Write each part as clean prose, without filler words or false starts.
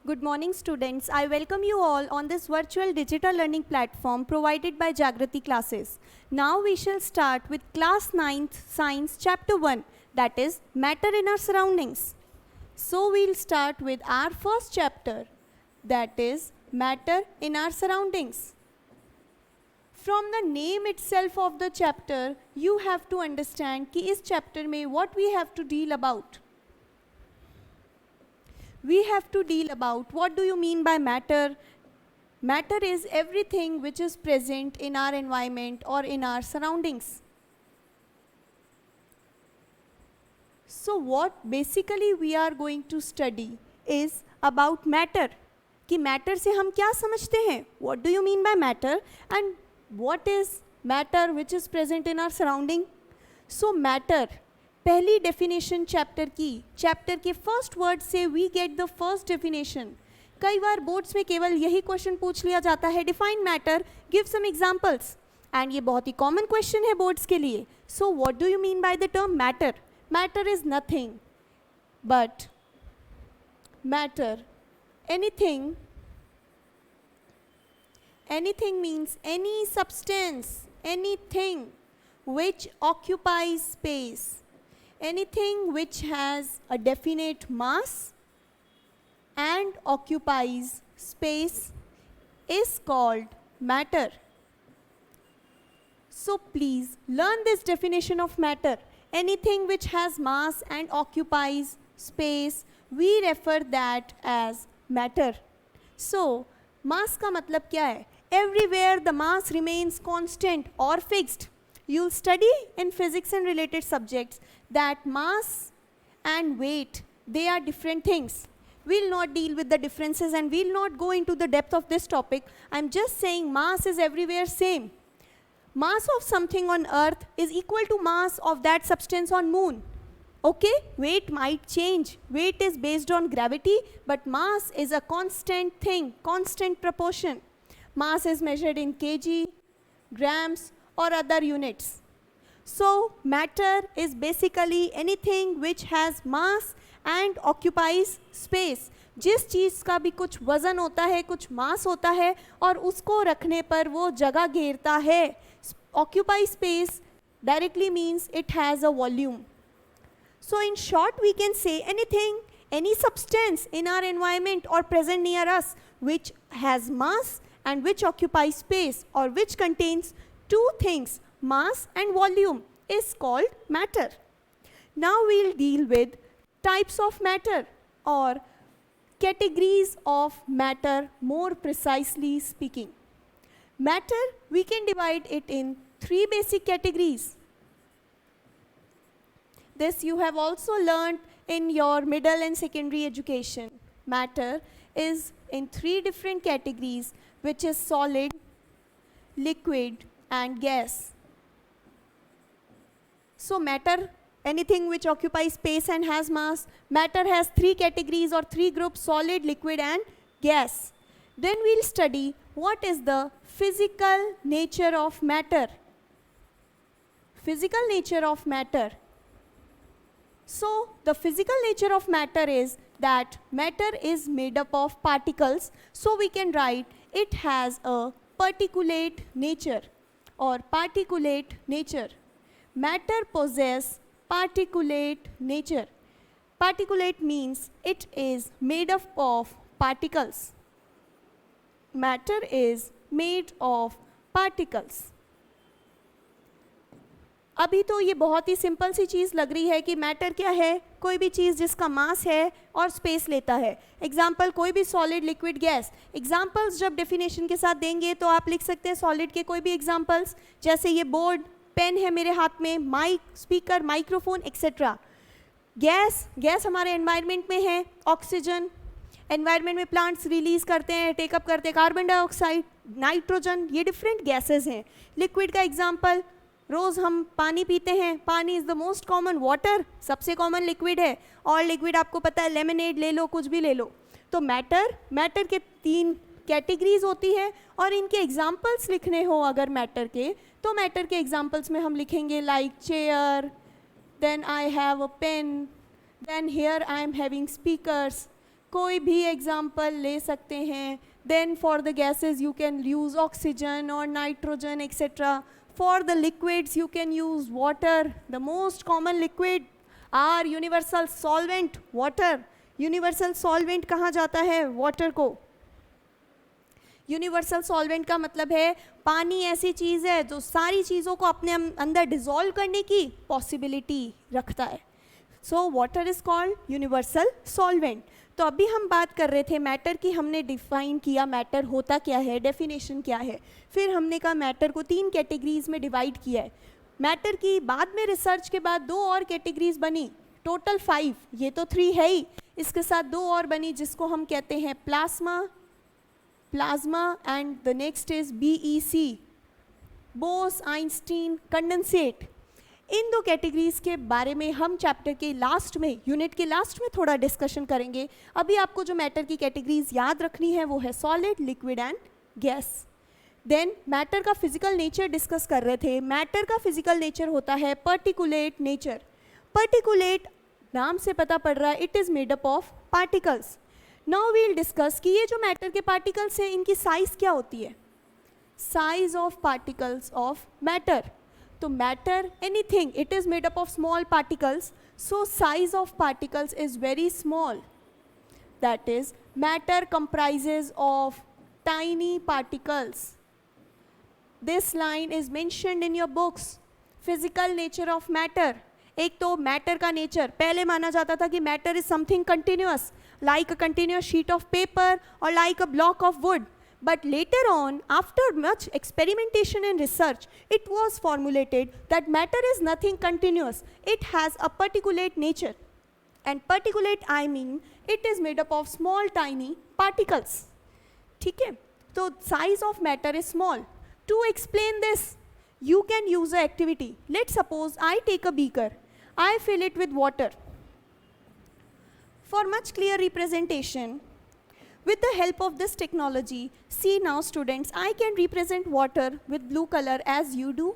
Good morning, students. I welcome you all on this virtual digital learning platform provided by Jagrati Classes. Now we shall start with class 9th Science Chapter 1, that is Matter in Our Surroundings. So we'll start with our first chapter, that is Matter in Our Surroundings. From the name itself of the chapter, you have to understand कि इस chapter में what we have to deal about. We have to deal about what do you mean by matter. Matter is everything which is present in our environment or in our surroundings. So what basically we are going to study is about matter. कि matter से हम क्या समझते हैं? What do you mean by matter and what is matter which is present in our surrounding? So matter, पहली definition chapter के first word से we get the first definition. कई बार बोर्ड्स में केवल यही क्वेश्चन पूछ लिया जाता है, define matter, give some examples, and ये बहुत ही कॉमन क्वेश्चन है बोर्ड्स के लिए. So what do you mean by the term matter? Matter is nothing but matter, anything means any substance, anything which occupies space, anything which has a definite mass and occupies space is called matter. So please learn this definition of matter. Anything which has mass and occupies space, we refer that as matter. So mass का मतलब क्या है? Everywhere the mass remains constant or fixed. You'll study in physics and related subjects that mass and weight, they are different things. We'll not deal with the differences and we'll not go into the depth of this topic. I'm just saying mass is everywhere same. Mass of something on earth is equal to mass of that substance on moon. Okay, weight might change. Weight is based on gravity, but mass is a constant thing, constant proportion. Mass is measured in kg, grams, or other units. So matter is basically anything which has mass and occupies space. जिस चीज़ का भी कुछ वज़न होता है, कुछ मास होता है और उसको रखने पर वो जगह घेरता है. Occupy space directly means it has a volume. So in short we can say anything, any substance in our environment or present near us which has mass and which occupies space or which contains two things, mass and volume, is called matter. Now we'll deal with types of matter or categories of matter, more precisely speaking. Matter, we can divide it in three basic categories. This you have also learned in your middle and secondary education. Matter is in three different categories, which is solid, liquid, and gas. So matter, anything which occupies space and has mass. Matter has three categories or three groups, solid, liquid, and gas. Then we'll study what is the physical nature of matter. Physical nature of matter. So the physical nature of matter is that matter is made up of particles. So we can write it has a particulate nature or particulate nature. Matter possesses particulate nature. Particulate means it is made up of particles. Matter is made of particles. अभी तो ये बहुत ही simple सी चीज़ लग रही है कि matter क्या है, कोई भी चीज़ जिसका मास है और स्पेस लेता है. एग्जाम्पल कोई भी सॉलिड, लिक्विड, गैस. एग्जाम्पल्स जब डेफिनेशन के साथ देंगे तो आप लिख सकते हैं सॉलिड के कोई भी एग्जाम्पल्स, जैसे ये बोर्ड, पेन है मेरे हाथ में, mic, speaker, microphone, etcetera. Gas हमारे एनवायरनमेंट में है, ऑक्सीजन. एनवायरनमेंट में प्लांट्स रिलीज करते हैं, टेकअप करते हैं कार्बन डाइऑक्साइड, नाइट्रोजन, ये डिफरेंट गैसेज हैं. लिक्विड का एग्जाम्पल, रोज़ हम पानी पीते हैं, pani is the most common. Water सबसे कॉमन लिक्विड है, और लिक्विड आपको पता है, लेमनेड ले लो, कुछ भी ले लो. तो मैटर के तीन कैटेगरीज होती है और इनके एग्जाम्पल्स लिखने हो अगर मैटर के, तो मैटर के एग्जाम्पल्स में हम लिखेंगे like chair, then I have a pen, then here I am having speakers, कोई भी एग्जाम्पल ले सकते हैं. Then for the gases you can use oxygen और nitrogen etcetera. For the liquids you can use water. The most common liquid are universal solvent water. Universal solvent कहा जाता है water को. यूनिवर्सल सॉल्वेंट का मतलब है पानी ऐसी चीज़ है जो सारी चीज़ों को अपने अंदर डिसॉल्व करने की पॉसिबिलिटी रखता है. So water is called universal solvent. तो अभी हम बात कर रहे थे मैटर की. हमने डिफाइन किया मैटर होता क्या है, डेफिनेशन क्या है. फिर हमने कहा मैटर को 3 कैटेगरीज में डिवाइड किया है. मैटर की बाद में रिसर्च के बाद 2 और कैटेगरीज बनी, टोटल 5. ये तो 3 है ही, इसके साथ 2 और बनी जिसको हम कहते हैं plasma and the next is BEC, Bose Einstein condensate. In 2 categories के बारे में हम चैप्टर के लास्ट में, यूनिट के लास्ट में थोड़ा डिस्कशन करेंगे. अभी आपको जो मैटर की कैटेगरीज याद रखनी है वो है solid, liquid and gas. Then matter का फिजिकल नेचर डिस्कस कर रहे थे. मैटर का फिजिकल नेचर होता है पर्टिकुलेट नेचर. पर्टिकुलेट नाम से पता पड़ रहा है it is made up of particles. Now we'll discuss कि ये जो मैटर के पार्टिकल्स हैं इनकी साइज क्या होती है. Size of particles of matter. तो matter anything it is made up of small particles. So size of particles is very small. That is matter comprises of tiny particles. This line is mentioned in your books. Physical nature of matter. एक तो matter का nature, पहले माना जाता था कि matter is something continuous, like a continuous sheet of paper or like a block of wood. But later on, after much experimentation and research, it was formulated that matter is nothing continuous. It has a particulate nature. And particulate, I mean, it is made up of small tiny particles. ठीक है, तो size of matter is small. To explain this, you can use an activity. Let's suppose I take a beaker. I fill it with water. For much clear representation, with the help of this technology, see now students, I can represent water with blue color as you do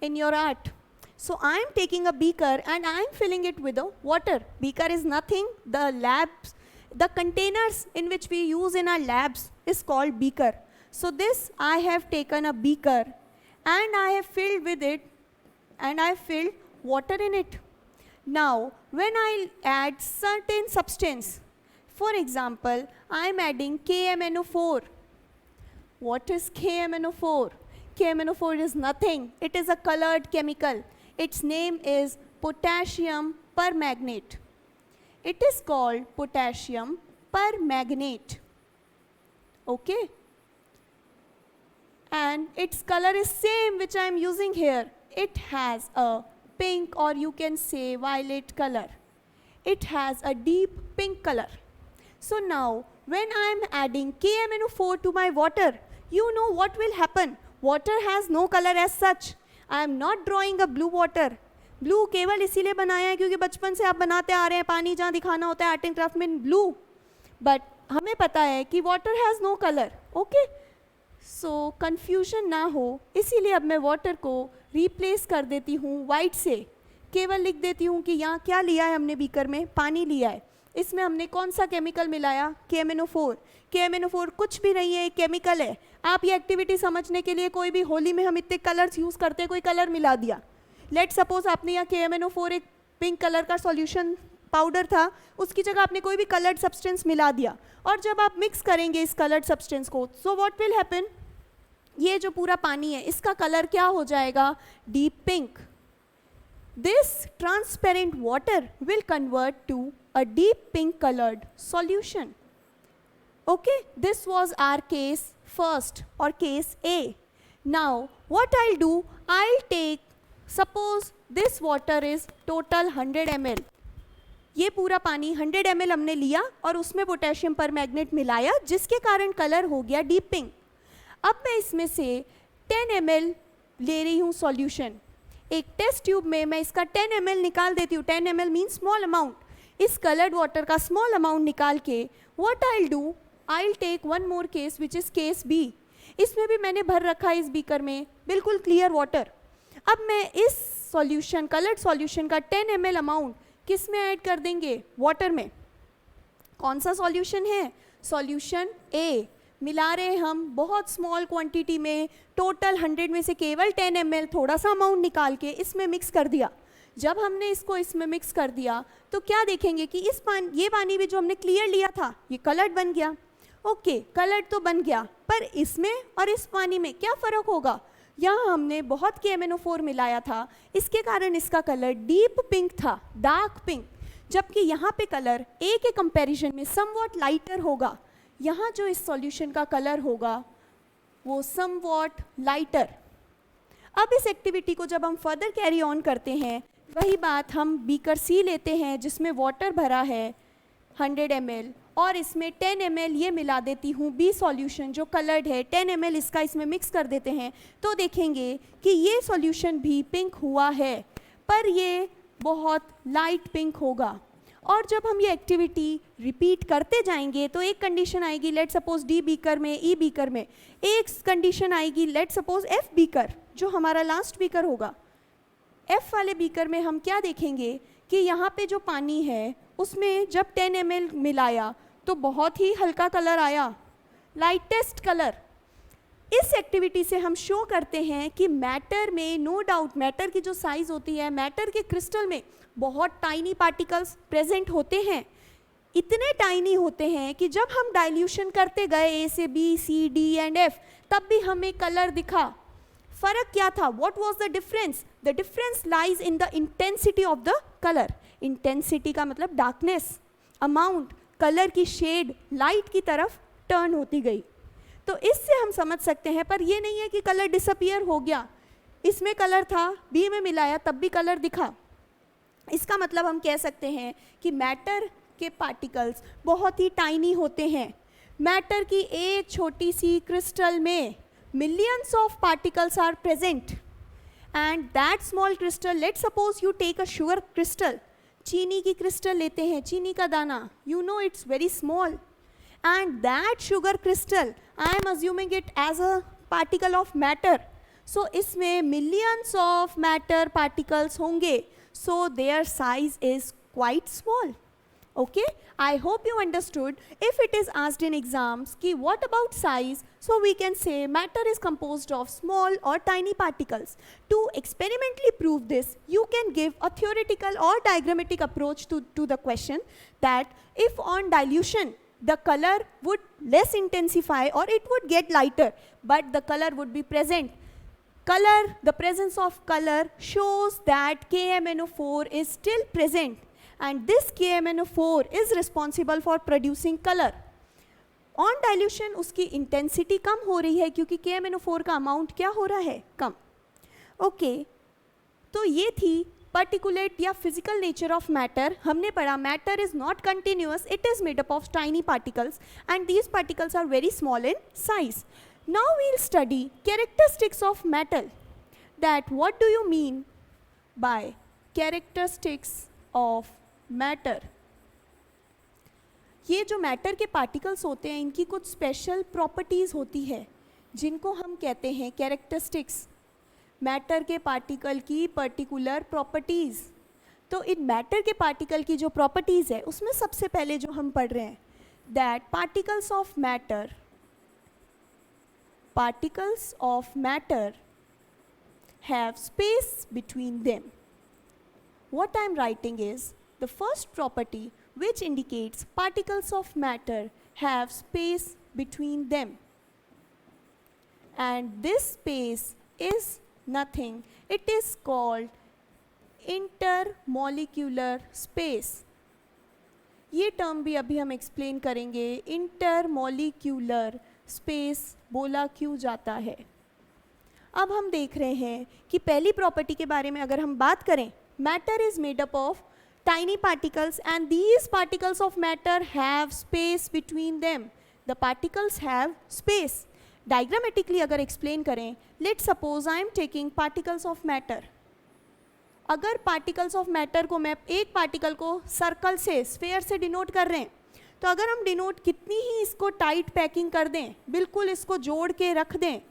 in your art. So I am taking a beaker and I am filling it with the water. Beaker is nothing, the containers in which we use in our labs is called beaker. So this I have taken a beaker and I have filled with it and I have filled water in it. Now, when I add certain substance, for example, I am adding KMNO4. What is KMNO4? KMNO4 is nothing. It is a colored chemical. Its name is potassium permanganate. It is called potassium permanganate. Okay? And its color is same which I am using here. It has a pink or you can say violet color. It has a deep pink color. So now when I am adding KMNO4 to my water, you know what will happen. Water has no color as such. I am not drawing a blue water. Blue केवल इसीलिए बनाया है क्योंकि बचपन से आप बनाते आ रहे हैं, पानी जहाँ दिखाना होता है आर्ट एंड क्राफ्ट में ब्लू. बट हमें पता है कि water has no colour. Okay, so confusion ना हो इसीलिए अब मैं वाटर को रिप्लेस कर देती हूँ वाइट से. केवल लिख देती हूँ कि यहाँ क्या लिया है हमने बीकर में, पानी लिया है. इसमें हमने कौन सा केमिकल मिलाया, KMNO4. KMNO4 कुछ भी नहीं है, एक केमिकल है. आप ये एक्टिविटी समझने के लिए कोई भी होली में हम इतने कलर्स यूज़ करते हैं, कोई कलर मिला दिया. लेट सपोज आपने यहाँ KMNO4 एक पिंक कलर का सॉल्यूशन पाउडर था, उसकी जगह आपने कोई भी कलर्ड सब्सटेंस मिला दिया. और जब आप मिक्स करेंगे इस कलर्ड सब्सटेंस को, सो व्हाट विल हैपन, ये जो पूरा पानी है इसका कलर क्या हो जाएगा, deep pink. This transparent water will convert to a deep pink colored solution. Okay, this was our case first or case A. Now what I'll do, I'll take, suppose this water is total 100 ml. ये पूरा पानी 100 ml हमने लिया और उसमें potassium permanganate मिलाया जिसके कारण कलर हो गया डीप पिंक. अब मैं इसमें से 10 ml ले रही हूँ सॉल्यूशन. एक टेस्ट ट्यूब में मैं इसका 10 ml निकाल देती हूँ. 10 ml मीन्स स्मॉल अमाउंट. इस कलर्ड वाटर का स्मॉल अमाउंट निकाल के what I do, I take one more case which is case B. इसमें भी मैंने भर रखा है इस बीकर में बिल्कुल क्लियर वाटर. अब मैं इस सॉल्यूशन, कलर्ड सॉल्यूशन का 10 ml अमाउंट किस में ऐड कर देंगे, वाटर में. कौन सा सॉल्यूशन है? सॉल्यूशन ए। मिला रहे हैं हम बहुत स्मॉल क्वांटिटी में, टोटल 100 में से केवल 10 ml थोड़ा सा अमाउंट निकाल के इसमें मिक्स कर दिया। जब हमने इसको इसमें मिक्स कर दिया तो क्या देखेंगे कि ये पानी भी जो हमने क्लियर लिया था ये कलर्ड बन गया। ओके, कलर्ड तो बन गया, पर इसमें और इस पानी में क्या फ़र्क होगा? यहाँ हमने बहुत KMnO4 मिलाया था, इसके कारण इसका कलर डीप पिंक था, डार्क पिंक, जबकि यहाँ पे कलर ए के कंपैरिजन में समवॉट लाइटर होगा। यहाँ जो इस सॉल्यूशन का कलर होगा वो समवॉट लाइटर। अब इस एक्टिविटी को जब हम फर्दर कैरी ऑन करते हैं, वही बात हम बीकर सी लेते हैं जिसमें वाटर भरा है 100 ml, और इसमें 10 ml ये मिला देती हूँ बी सॉल्यूशन जो कलर्ड है, 10 ml इसका इसमें मिक्स कर देते हैं, तो देखेंगे कि ये सॉल्यूशन भी पिंक हुआ है, पर ये बहुत लाइट पिंक होगा। और जब हम ये एक्टिविटी रिपीट करते जाएंगे तो एक कंडीशन आएगी, लेट सपोज डी बीकर में, ई बीकर में, एक कंडीशन आएगी लेट सपोज एफ बीकर जो हमारा लास्ट बीकर होगा। एफ वाले बीकर में हम क्या देखेंगे कि यहाँ पे जो पानी है उसमें जब 10 ml मिलाया तो बहुत ही हल्का कलर आया, लाइटेस्ट कलर। इस एक्टिविटी से हम शो करते हैं कि मैटर में नो डाउट, मैटर की जो साइज़ होती है, मैटर के क्रिस्टल में बहुत टाइनी पार्टिकल्स प्रेजेंट होते हैं। इतने टाइनी होते हैं कि जब हम डाइल्यूशन करते गए ए से B, C, D and F, तब भी हमें कलर दिखा। फ़र्क क्या था? What was the difference? The difference lies in the intensity of the colour. Intensity का मतलब डार्कनेस, अमाउंट, कलर की शेड लाइट की तरफ टर्न होती गई। तो इससे हम समझ सकते हैं, पर ये नहीं है कि कलर डिसअपियर हो गया, इसमें कलर था, बी में मिलाया तब भी कलर दिखा। इसका मतलब हम कह सकते हैं कि मैटर के पार्टिकल्स बहुत ही टाइनी होते हैं। मैटर की एक छोटी सी क्रिस्टल में millions of particles are present, and that small crystal, let's suppose you take a sugar crystal, चीनी की क्रिस्टल लेते हैं, चीनी का दाना, you know it's very small, and that sugar crystal I am assuming it as a particle of matter, so इसमें millions of matter particles होंगे, so their size is quite small. Okay, I hope you understood. If it is asked in exams ki what about size, so we can say matter is composed of small or tiny particles. To experimentally prove this, you can give a theoretical or diagrammatic approach to the question, that if on dilution the color would less intensify or it would get lighter, but the color would be present. Color, the presence of color shows that KMnO4 is still present, and this KMnO4 is responsible for producing color. On dilution उसकी intensity कम हो रही है क्योंकि KMnO4 का amount क्या हो रहा है? कम। ओके, तो ये थी particulate या physical nature of matter. हमने पढ़ा matter is not continuous, it is made up of tiny particles, and these particles are very small in size. Now we'll study characteristics of metal. That what do you mean by characteristics of matter? ये जो matter के particles होते हैं इनकी कुछ special properties होती है जिनको हम कहते हैं कैरेक्टरिस्टिक्स। मैटर के पार्टिकल की पर्टिकुलर प्रॉपर्टीज़। तो इन मैटर के पार्टिकल की जो प्रॉपर्टीज़ है उसमें सबसे पहले जो हम पढ़ रहे हैं, that particles of matter have space between them. What I am writing is the first property which indicates particles of matter have space between them, and this space is nothing, it is called intermolecular space. ये term भी अभी हम explain करेंगे, intermolecular space बोला क्यों जाता है। अब हम देख रहे हैं कि पहली प्रॉपर्टी के बारे में अगर हम बात करें, matter is made up of tiny particles, and these particles of matter have space between them. The particles have space. Diagrammatically अगर explain करें, let's suppose I am taking particles of matter. अगर particles of matter को मैं एक particle को circle से, sphere से denote कर रहे हैं, तो अगर हम denote कितनी ही इसको tight packing कर दें, बिल्कुल इसको जोड़ के रख दें,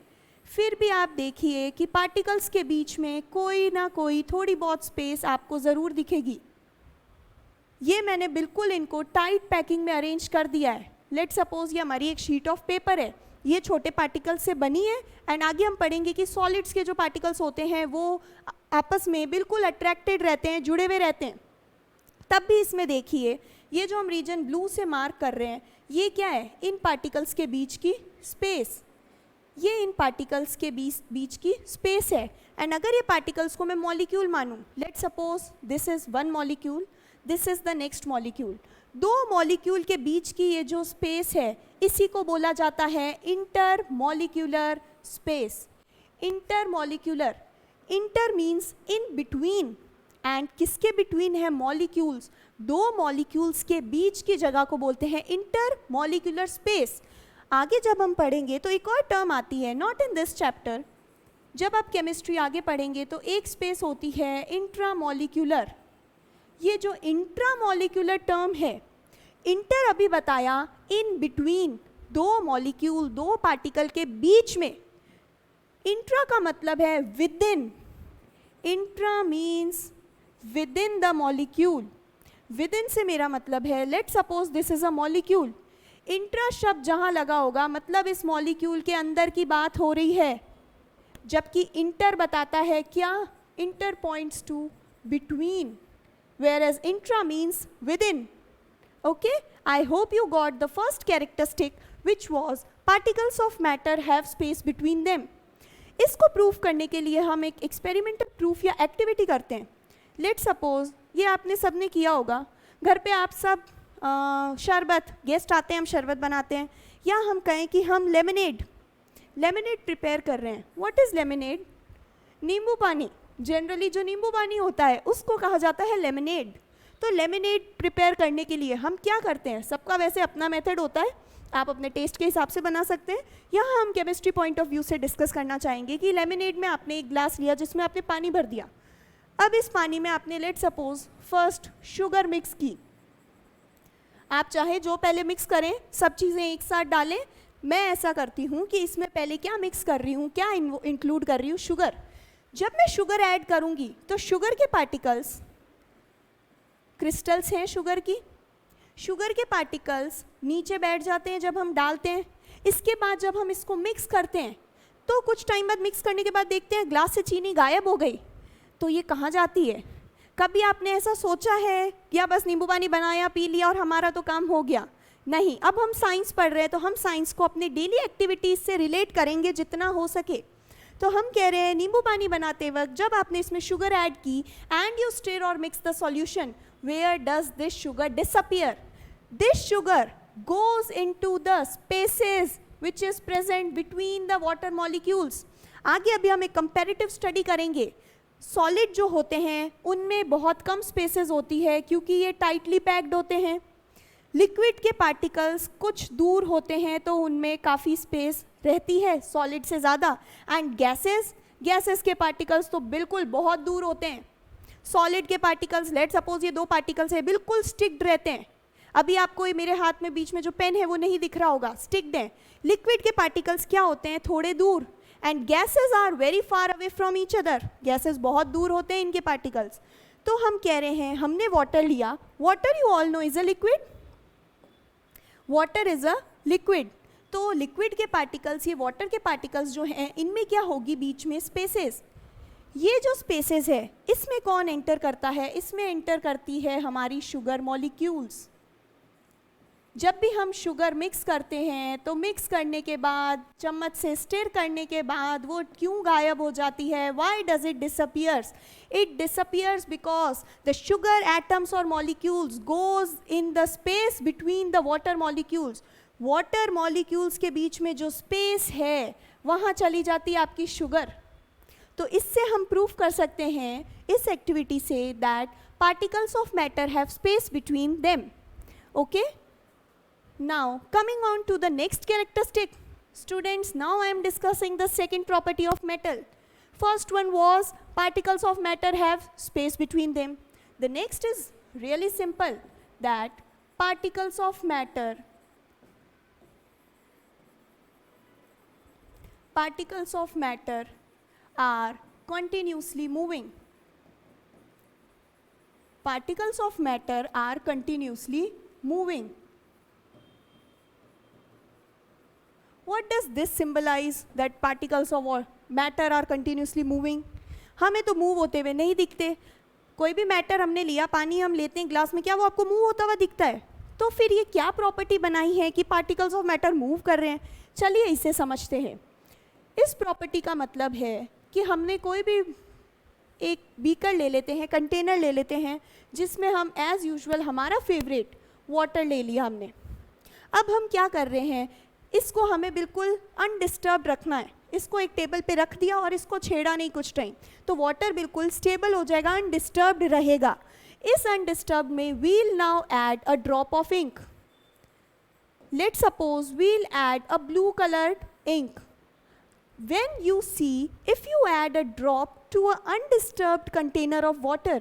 फिर भी आप देखिए कि पार्टिकल्स के बीच में कोई ना कोई थोड़ी बहुत स्पेस आपको ज़रूर दिखेगी। ये मैंने बिल्कुल इनको टाइट पैकिंग में अरेंज कर दिया है. लेट सपोज ये हमारी एक शीट ऑफ पेपर है, ये छोटे पार्टिकल्स से बनी है. एंड आगे हम पढ़ेंगे कि सॉलिड्स के जो पार्टिकल्स होते हैं वो आपस में बिल्कुल अट्रैक्टेड रहते हैं, जुड़े हुए रहते हैं. तब भी इसमें देखिए ये जो हम रीजन ब्लू से मार्क कर रहे हैं ये क्या है, इन पार्टिकल्स के बीच की स्पेस. ये इन पार्टिकल्स के बीच की स्पेस है. एंड अगर ये पार्टिकल्स को मैं मॉलिक्यूल मानूं, let suppose this is one molecule, this is the next molecule. दो मॉलिक्यूल के बीच की ये जो स्पेस है इसी को बोला जाता है inter molecular space. Inter molecular, inter means in between. And किसके बिटवीन है, मॉलिक्यूल्स. दो मॉलिक्यूल्स के बीच की जगह को बोलते हैं इंटर मॉलिक्यूलर स्पेस. आगे जब हम पढ़ेंगे तो एक और टर्म आती है, नॉट इन दिस चैप्टर. जब आप केमिस्ट्री आगे पढ़ेंगे तो एक स्पेस होती है इंट्रामॉलिक्यूलर. ये जो इंट्रामॉलिक्यूलर टर्म है, इंटर अभी बताया इन बिटवीन, दो मॉलिक्यूल दो पार्टिकल के बीच में. इंट्रा का मतलब है with in. Intra means with in the molecule. With in से मेरा मतलब है, late suppose this is a molecule. Intra शब्द जहाँ लगा होगा मतलब इस मॉलिक्यूल के अंदर की बात हो रही है, जबकि इंटर बताता है क्या, inter points to between, whereas intra means within. Okay, I hope you got the first characteristic which was particles of matter have space between them. इसको प्रूफ करने के लिए हम एक एक्सपेरिमेंटल प्रूफ या एक्टिविटी करते हैं. लेट सपोज ये आपने सब ने किया होगा, घर पे आप सब शरबत, गेस्ट आते हैं हम शरबत बनाते हैं, या हम कहें कि हम लेमनेड प्रिपेयर कर रहे हैं. What is lemonade? नींबू पानी. जनरली जो नींबू पानी होता है उसको कहा जाता है लेमनेड. तो लेमनेड प्रिपेयर करने के लिए हम क्या करते हैं, सबका वैसे अपना मेथड होता है, आप अपने टेस्ट के हिसाब से बना सकते हैं. यहाँ हम केमिस्ट्री पॉइंट ऑफ व्यू से डिस्कस करना चाहेंगे कि लेमनेड में आपने एक ग्लास लिया जिसमें आपने पानी भर दिया. अब इस पानी में आपने let suppose first sugar mix की. आप चाहे जो पहले मिक्स करें, सब चीज़ें एक साथ डालें. मैं ऐसा करती हूँ कि इसमें पहले क्या मिक्स कर रही हूँ, क्या इंक्लूड कर रही हूँ, शुगर. जब मैं शुगर ऐड करूँगी तो शुगर के पार्टिकल्स, क्रिस्टल्स हैं शुगर की, शुगर के पार्टिकल्स नीचे बैठ जाते हैं जब हम डालते हैं. इसके बाद जब हम इसको मिक्स करते हैं तो कुछ टाइम बाद मिक्स करने के बाद देखते हैं ग्लास से चीनी गायब हो गई. तो ये कहाँ जाती है? कभी आपने ऐसा सोचा है या बस नींबू पानी बनाया पी लिया और हमारा तो काम हो गया? नहीं. अब हम साइंस पढ़ रहे हैं तो हम साइंस को अपने डेली एक्टिविटीज़ से रिलेट करेंगे जितना हो सके. तो हम कह रहे हैं नींबू पानी बनाते वक्त जब आपने इसमें शुगर ऐड की एंड यू स्टिर और mix the solution, where does this sugar disappear? This sugar goes into the spaces which is present between the water molecules. आगे अभी हम एक कंपैरेटिव स्टडी करेंगे. सॉलिड जो होते हैं उनमें बहुत कम स्पेसेस होती है क्योंकि ये टाइटली पैक्ड होते हैं. लिक्विड के पार्टिकल्स कुछ दूर होते हैं तो उनमें काफ़ी स्पेस रहती है सॉलिड से ज़्यादा. एंड गैसेस के पार्टिकल्स तो बिल्कुल बहुत दूर होते हैं. सॉलिड के पार्टिकल्स, लेट सपोज ये दो पार्टिकल्स है, बिल्कुल स्टिक्ड रहते हैं. अभी आपको मेरे हाथ में बीच में जो पेन है वो नहीं दिख रहा होगा, स्टिक्ड है. लिक्विड के पार्टिकल्स क्या होते हैं, थोड़े दूर. And gases are very far away from each other. Gases बहुत दूर होते हैं इनके पार्टिकल्स. तो हम कह रहे हैं, हमने वाटर लिया. Water you all no is a liquid. Water is a liquid. तो लिक्विड के पार्टिकल्स, ये वाटर के पार्टिकल्स जो हैं, इनमें क्या होगी, बीच में स्पेसेस. ये जो स्पेसेस है इसमें कौन एंटर करता है? इसमें एंटर करती है हमारी शुगर मॉलिक्यूल्स. जब भी हम शुगर मिक्स करते हैं तो मिक्स करने के बाद, चम्मच से स्टिर करने के बाद वो क्यों गायब हो जाती है? Why does it disappears? It disappears because the sugar atoms और molecules goes in the space between the water molecules. Water molecules के बीच में जो स्पेस है वहाँ चली जाती है आपकी शुगर. तो इससे हम प्रूफ कर सकते हैं इस activity say that particles of matter have space between them. Okay. Now coming on to the next characteristic. Students, now I am discussing the second property of metal. First one was particles of matter have space between them. The next is really simple, that particles of matter are continuously moving. particles of matter are continuously moving. What does this symbolize that particles of matter are continuously moving? हमें तो move होते हुए नहीं दिखते. कोई भी matter हमने लिया, पानी हम लेते हैं ग्लास में, क्या वो आपको मूव होता हुआ दिखता है? तो फिर ये क्या प्रॉपर्टी बनाई है कि पार्टिकल्स ऑफ मैटर मूव कर रहे हैं? चलिए इसे समझते हैं. इस प्रॉपर्टी का मतलब है कि हमने कोई भी एक बीकर ले लेते हैं, कंटेनर ले लेते हैं, जिसमें हम एज़ यूजुअल हमारा फेवरेट वाटर ले लिया हमने. अब हम क्या कर रहे हैं, इसको हमें बिल्कुल अनडिस्टर्ब रखना है. इसको एक टेबल पे रख दिया और इसको छेड़ा नहीं कुछ टाइम, तो वाटर बिल्कुल स्टेबल हो जाएगा, अनडिस्टर्ब्ड रहेगा. इस अनडिस्टर्ब में we'll now add a drop of ink. Let's suppose we'll add a blue coloured ink. When you see, if you add a drop to an undisturbed container of water,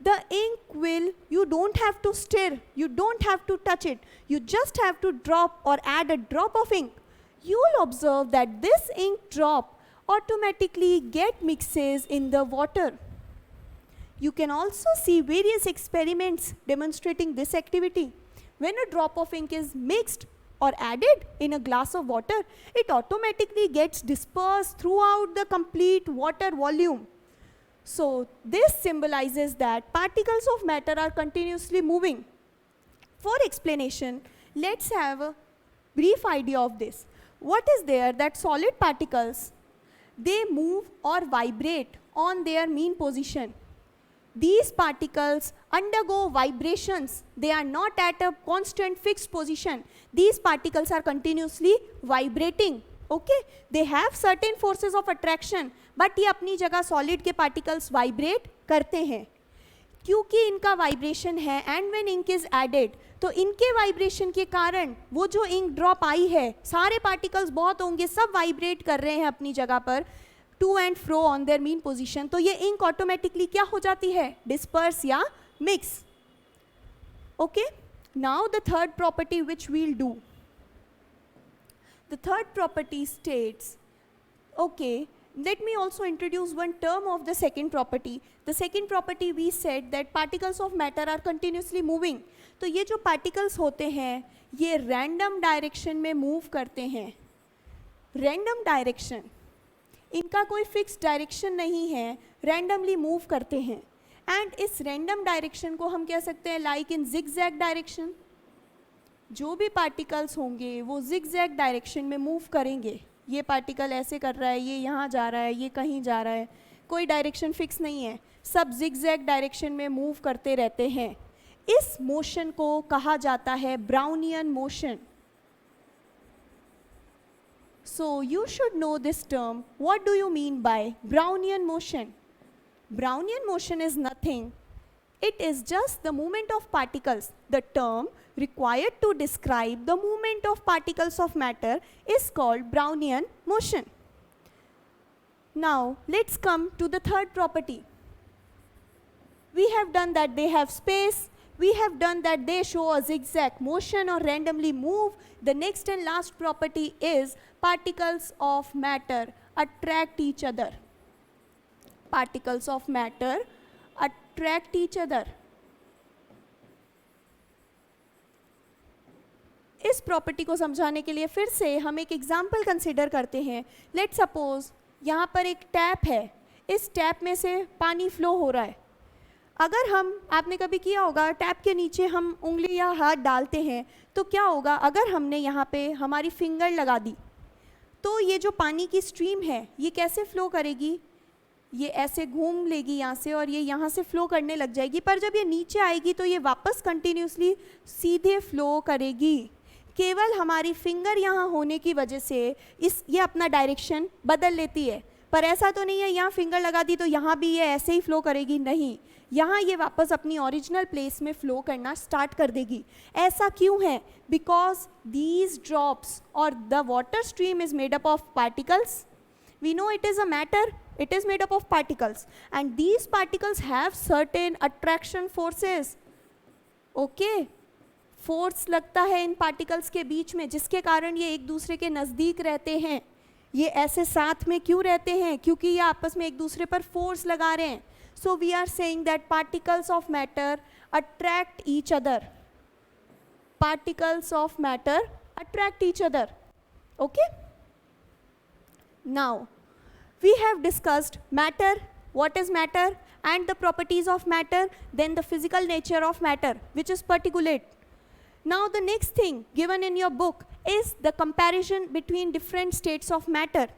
the ink will, you don't have to stir, you don't have to touch it, you just have to drop or add a drop of ink. You will observe that this ink drop automatically get mixes in the water. You can also see various experiments demonstrating this activity. When a drop of ink is mixed or added in a glass of water, it automatically gets dispersed throughout the complete water volume. So this symbolizes that particles of matter are continuously moving. For explanation, let's have a brief idea of this. What is there that solid particles, they move or vibrate on their mean position. These particles undergo vibrations. They are not at a constant fixed position. These particles are continuously vibrating. Okay? They have certain forces of attraction, but ये अपनी जगह solid के particles vibrate करते हैं. क्योंकि इनका vibration है and when ink is added, तो इनके वाइब्रेशन के कारण वो जो इंक ड्रॉप आई है, सारे पार्टिकल्स बहुत होंगे, सब वाइब्रेट कर रहे हैं अपनी जगह पर, to and fro on their mean position. तो ये इंक ऑटोमेटिकली क्या हो जाती है, डिस्पर्स या mix. Okay, now the third property which we'll do. The third property states, okay, let me also introduce one term of the second property. The second property we said that particles of matter are continuously moving. तो ये जो particles होते हैं ये random direction में move करते हैं. Random direction, इनका कोई fixed direction नहीं है, randomly move करते हैं. And इस random direction को हम कह सकते हैं like in zigzag direction. जो भी particles होंगे वो zigzag direction में move करेंगे. ये पार्टिकल ऐसे कर रहा है, ये यहाँ जा रहा है, ये कहीं जा रहा है, कोई डायरेक्शन फिक्स नहीं है, सब जिगजैग डायरेक्शन में मूव करते रहते हैं. इस मोशन को कहा जाता है Brownian motion. So you should know this term. What do you mean bye Brownian motion? Brownian motion is nothing, it is just the movement of particles. The term required to describe the movement of particles of matter is called Brownian motion. Now let's come to the third property. We have done that they have space, we have done that they show a zigzag motion or randomly move. The next and last property is particles of matter attract each other. Particles of matter attract each other. इस property को समझाने के लिए फिर से हम एक example consider करते हैं. लेट्स सपोज यहाँ पर एक टैप है, इस टैप में से पानी फ्लो हो रहा है. अगर हम, आपने कभी किया होगा, टैप के नीचे हम उंगली या हाथ डालते हैं तो क्या होगा, अगर हमने यहाँ पे हमारी फिंगर लगा दी तो ये जो पानी की स्ट्रीम है ये कैसे फ्लो करेगी, ये ऐसे घूम लेगी यहाँ से और ये यहाँ से फ्लो करने लग जाएगी. पर जब ये नीचे आएगी तो ये वापस कंटिन्यूसली सीधे फ्लो करेगी. केवल हमारी फिंगर यहाँ होने की वजह से ये अपना डायरेक्शन बदल लेती है. पर ऐसा तो नहीं है यहाँ फिंगर लगा दी तो यहाँ भी ये ऐसे ही फ्लो करेगी, नहीं, यहाँ ये वापस अपनी ओरिजिनल प्लेस में फ्लो करना स्टार्ट कर देगी. ऐसा क्यों है? बिकॉज दीज ड्रॉप्स और the water stream is made up of particles. We know it is a matter, it is made up of particles, and these particles have certain attraction forces. Okay, force लगता है इन particles के बीच में जिसके कारण ये एक दूसरे के नज़दीक रहते हैं. ये ऐसे साथ में क्यों रहते हैं? क्योंकि ये आपस में एक दूसरे पर फोर्स लगा रहे हैं. So we are saying that particles of matter attract each other. Particles of matter attract each other. Okay? Now, we have discussed matter, what is matter, and the properties of matter, then the physical nature of matter, which is particulate. Now the next thing given in your book is the comparison between different states of matter.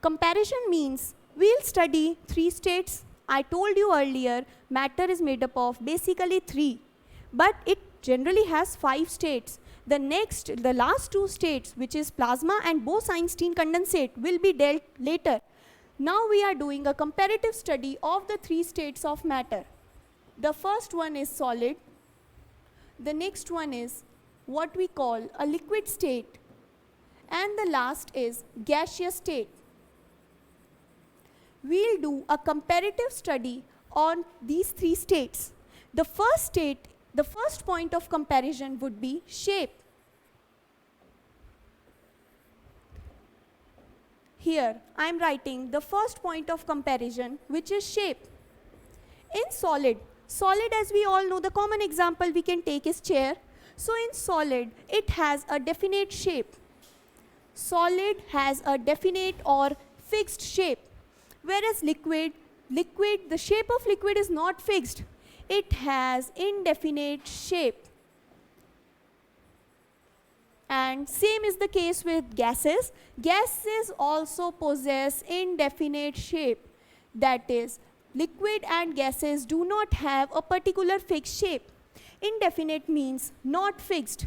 Comparison means we'll study 3 states. I told you earlier, matter is made up of basically 3, but it generally has 5 states. The last 2 states, which is plasma and Bose-Einstein condensate, will be dealt later. Now we are doing a comparative study of the 3 states of matter. The first one is solid. The next one is what we call a liquid state. And the last is gaseous state. We'll do a comparative study on these 3 states. The first point of comparison would be shape. Here, I am writing the first point of comparison, which is shape. In solid as we all know, the common example we can take is chair. So in solid, it has a definite shape. Solid has a definite or fixed shape. Whereas liquid, the shape of liquid is not fixed. It has indefinite shape. And same is the case with gases. Gases also possess indefinite shape. That is, liquid and gases do not have a particular fixed shape. Indefinite means not fixed.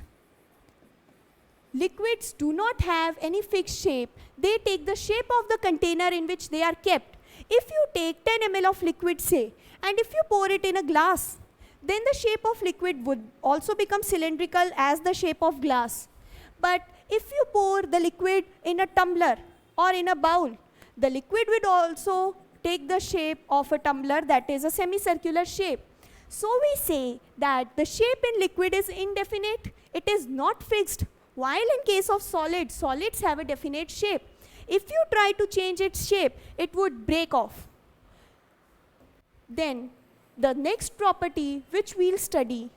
Liquids do not have any fixed shape. They take the shape of the container in which they are kept. If you take 10 ml of liquid, say, and if you pour it in a glass, then the shape of liquid would also become cylindrical as the shape of glass. But if you pour the liquid in a tumbler or in a bowl, the liquid would also take the shape of a tumbler, that is a semicircular shape. So we say that the shape in liquid is indefinite, it is not fixed, while in case of solids have a definite shape. If you try to change its shape, it would break off. Then the next property which we'll study,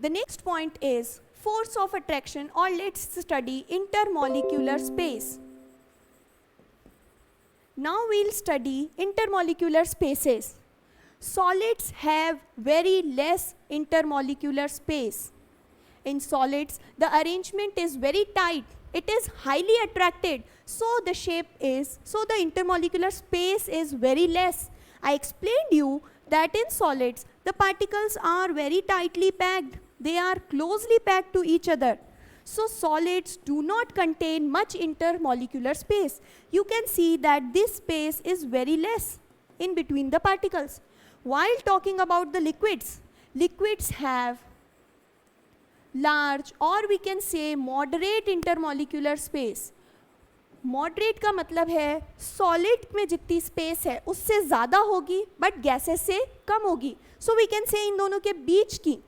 the next point is force of attraction, or let's study intermolecular space. Now we'll study intermolecular spaces. Solids have very less intermolecular space. In solids, the arrangement is very tight. It is highly attracted. So the intermolecular space is very less. I explained you that in solids, the particles are very tightly packed. They are closely packed to each other. So solids do not contain much intermolecular space. You can see that this space is very less in between the particles. While talking about the liquids have large, or we can say moderate intermolecular space. Moderate का मतलब है solid में जितनी space है उससे ज़्यादा होगी, but gases से कम होगी. So we can say इन दोनों के बीच की,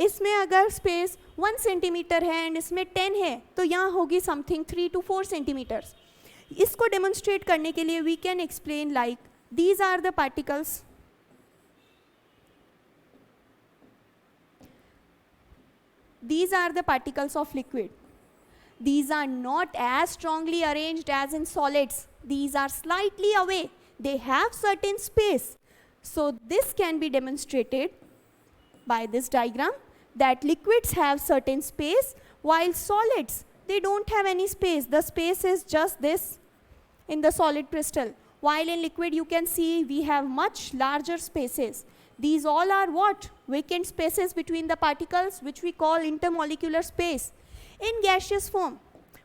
इसमें अगर स्पेस 1 सेंटीमीटर है एंड इसमें 10 है, तो यहाँ होगी समथिंग 3 to 4 सेंटीमीटर्स. इसको डेमोन्स्ट्रेट करने के लिए we can explain like these are the particles. These are the particles of liquid. These are not as strongly arranged as in solids. These are slightly away. They have certain space. So this can be demonstrated by this diagram, that liquids have certain space while solids, they don't have any space. The space is just this in the solid crystal. While in liquid you can see we have much larger spaces. These all are what? Vacant spaces between the particles, which we call intermolecular space. In gaseous form,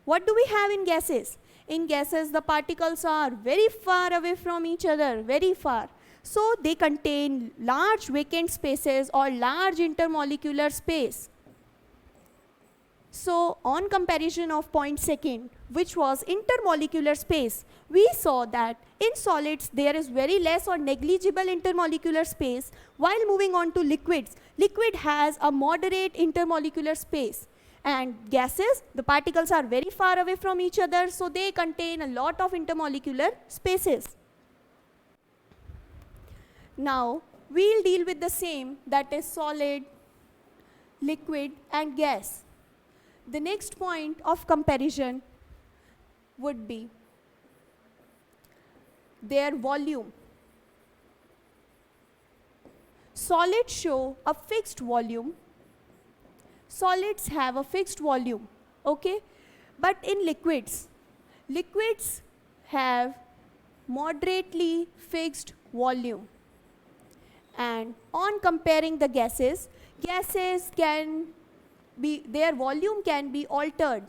what do we have in gases? In gases, the particles are very far away from each other, very far. So they contain large vacant spaces or large intermolecular space. So on comparison of point second, which was intermolecular space, we saw that in solids there is very less or negligible intermolecular space, while moving on to liquids, liquid has a moderate intermolecular space. And gases, the particles are very far away from each other, so they contain a lot of intermolecular spaces. Now we'll deal with the same, that is solid, liquid and gas. The next point of comparison would be their volume. Solids show a fixed volume. Solids have a fixed volume, okay? But in liquids have moderately fixed volume. And on comparing the gases can be, their volume can be altered.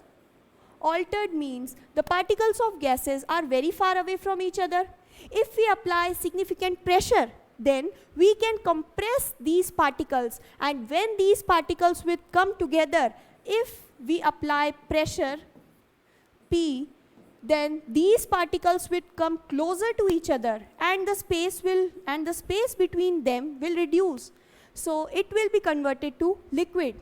Altered means the particles of gases are very far away from each other. If we apply significant pressure, then we can compress these particles, and when these particles will come together, if we apply pressure P, then these particles will come closer to each other, and the space between them will reduce. So it will be converted to liquid.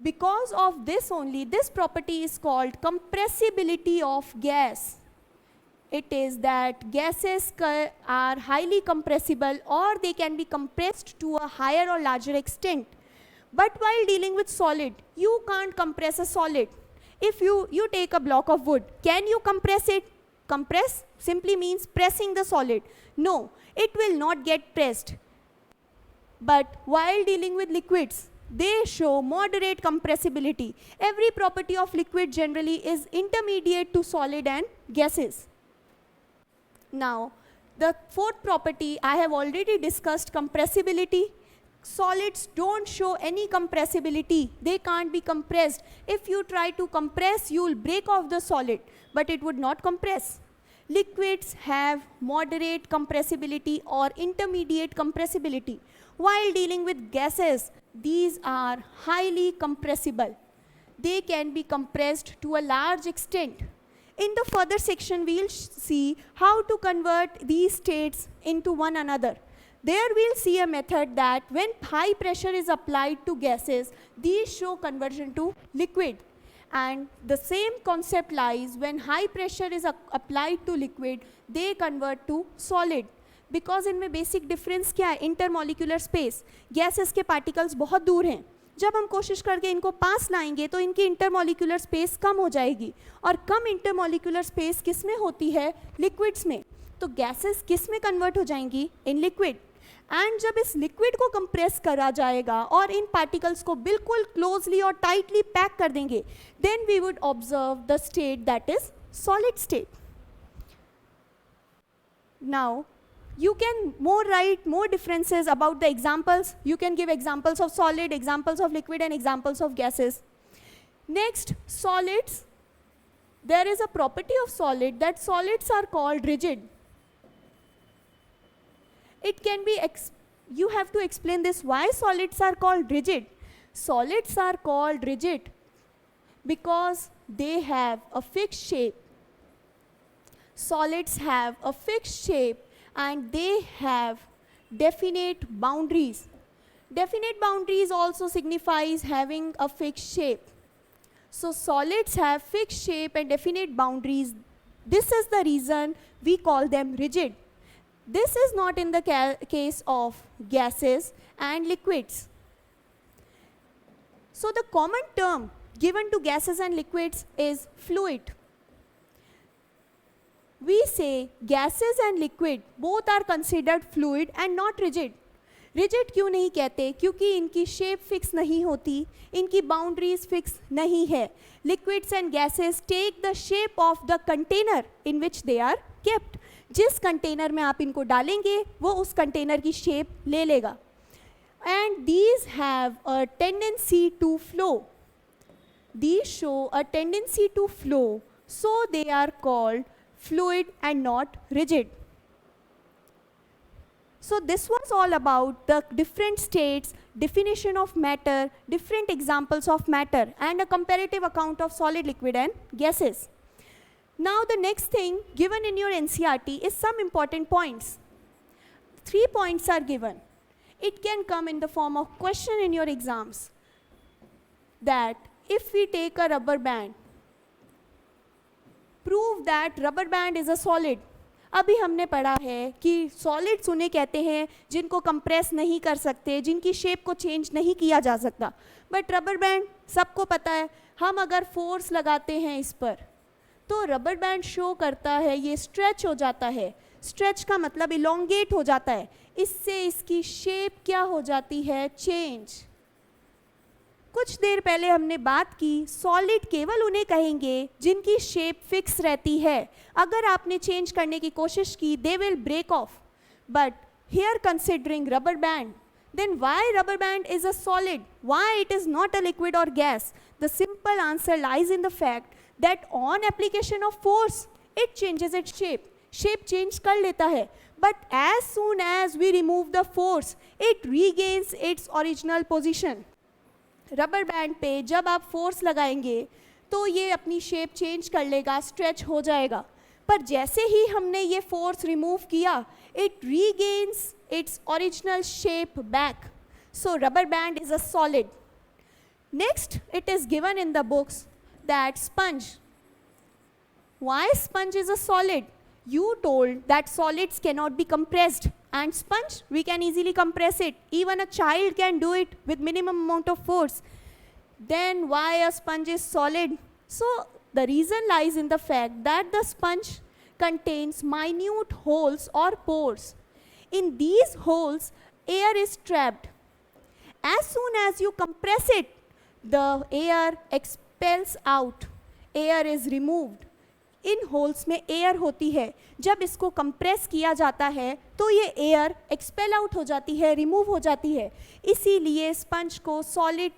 Because of this only, this property is called compressibility of gas. It is that gases are highly compressible, or they can be compressed to a higher or larger extent. But while dealing with solid, you can't compress a solid. If you take a block of wood, can you compress it? Compress simply means pressing the solid. No, it will not get pressed. But while dealing with liquids, they show moderate compressibility. Every property of liquid generally is intermediate to solid and gases. Now, the fourth property I have already discussed, compressibility. Solids don't show any compressibility. They can't be compressed. If you try to compress, you will break off the solid, but it would not compress. Liquids have moderate compressibility or intermediate compressibility. While dealing with gases, these are highly compressible. They can be compressed to a large extent. In the further section, we'll see how to convert these states into one another. There we'll see a method that when high pressure is applied to gases, these show conversion to liquid. And the same concept lies when high pressure is applied to liquid, they convert to solid. Because इनमें basic difference क्या है? Intermolecular space. Gases के particles बहुत दूर हैं. जब हम कोशिश करके इनको पास लाएंगे तो इनकी इंटरमॉलिक्यूलर स्पेस कम हो जाएगी, और कम इंटरमॉलिक्यूलर स्पेस किस में होती है? लिक्विड्स में. तो गैसेस किस में कन्वर्ट हो जाएंगी? In liquid. एंड जब इस लिक्विड को कंप्रेस करा जाएगा और इन पार्टिकल्स को बिल्कुल क्लोजली और टाइटली पैक कर देंगे, then we would observe the state that is solid state. Now you can write more differences about the examples. You can give examples of solid, examples of liquid, and examples of gases. Next, solids. There is a property of solid that solids are called rigid. It can be, you have to explain this, why solids are called rigid. Solids are called rigid because they have a fixed shape. Solids have a fixed shape and they have definite boundaries. Definite boundaries also signifies having a fixed shape. So solids have fixed shape and definite boundaries. This is the reason we call them rigid. This is not in the case of gases and liquids. So the common term given to gases and liquids is fluid. We say gases and liquid both are considered fluid and not rigid. Rigid क्यों नहीं कहते? क्योंकि इनकी shape fix नहीं होती, इनकी boundaries fix नहीं है. Liquids and gases take the shape of the container in which they are kept. जिस container में आप इनको डालेंगे, वो उस container की shape ले लेगा. And these have a tendency to flow. These show a tendency to flow, so they are called fluid and not rigid. So this was all about the different states, definition of matter, different examples of matter, and a comparative account of solid, liquid, and gases. Now the next thing given in your NCERT is some important points. 3 points are given. It can come in the form of question in your exams. That if we take a rubber band, prove that rubber band is a solid. अभी हमने पढ़ा है कि solids उन्हें कहते हैं जिनको compress नहीं कर सकते, जिनकी शेप को चेंज नहीं किया जा सकता। बट रबर बैंड सबको पता है, हम अगर फोर्स लगाते हैं इस पर तो रबर बैंड शो करता है ये स्ट्रेच हो जाता है। स्ट्रेच का मतलब इलोंगेट हो जाता है, इससे इसकी शेप क्या हो जाती है, चेंज। कुछ देर पहले हमने बात की सॉलिड केवल उन्हें कहेंगे जिनकी शेप फिक्स रहती है, अगर आपने चेंज करने की कोशिश की they will break off. But here considering rubber band, then why rubber band is a solid, why it is not a liquid or gas? The simple answer lies in the fact that on application of force it changes its shape, shape change कर लेता है, but as soon as we remove the force it regains its original position। Rubber band पे जब आप force लगाएंगे तो ये अपनी शेप चेंज कर लेगा, स्ट्रेच हो जाएगा, पर जैसे ही हमने ये फोर्स रिमूव किया it regains its original shape back, so rubber band is a solid। Next it is given in the books that sponge, why sponge is a solid? You told that solids cannot be compressed, and sponge we can easily compress it, even a child can do it with minimum amount of force, then why a sponge is solid? So the reason lies in the fact that the sponge contains minute holes or pores. In these holes air is trapped, as soon as you compress it the air expels out, air is removed। In holes में air होती है, जब इसको compress किया जाता है तो ये एयर एक्सपेल आउट हो जाती है, रिमूव हो जाती है, इसीलिए स्पंज को सॉलिड